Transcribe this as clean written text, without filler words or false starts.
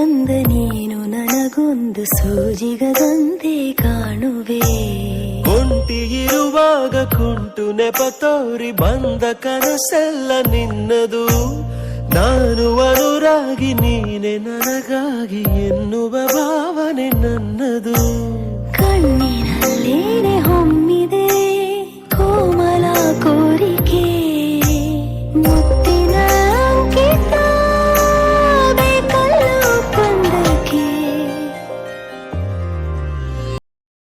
ಬಂದ ನೀನು ನನಗೊಂದು ಸೂಜಿಗದಂತೆ ಕಾಣುವೆ. ಒಂಟಿ ಇರುವಾಗ ಕುಂಟು ನೆಪ ತೋರಿ ಬಂದ ಕನಸೆಲ್ಲ ನಿನ್ನದು. ನಾನು ಅನುರಾಗಿ ನೀನೆ ನನಗಾಗಿ ಎನ್ನುವ ಭಾವನೆ ನನ್ನದು.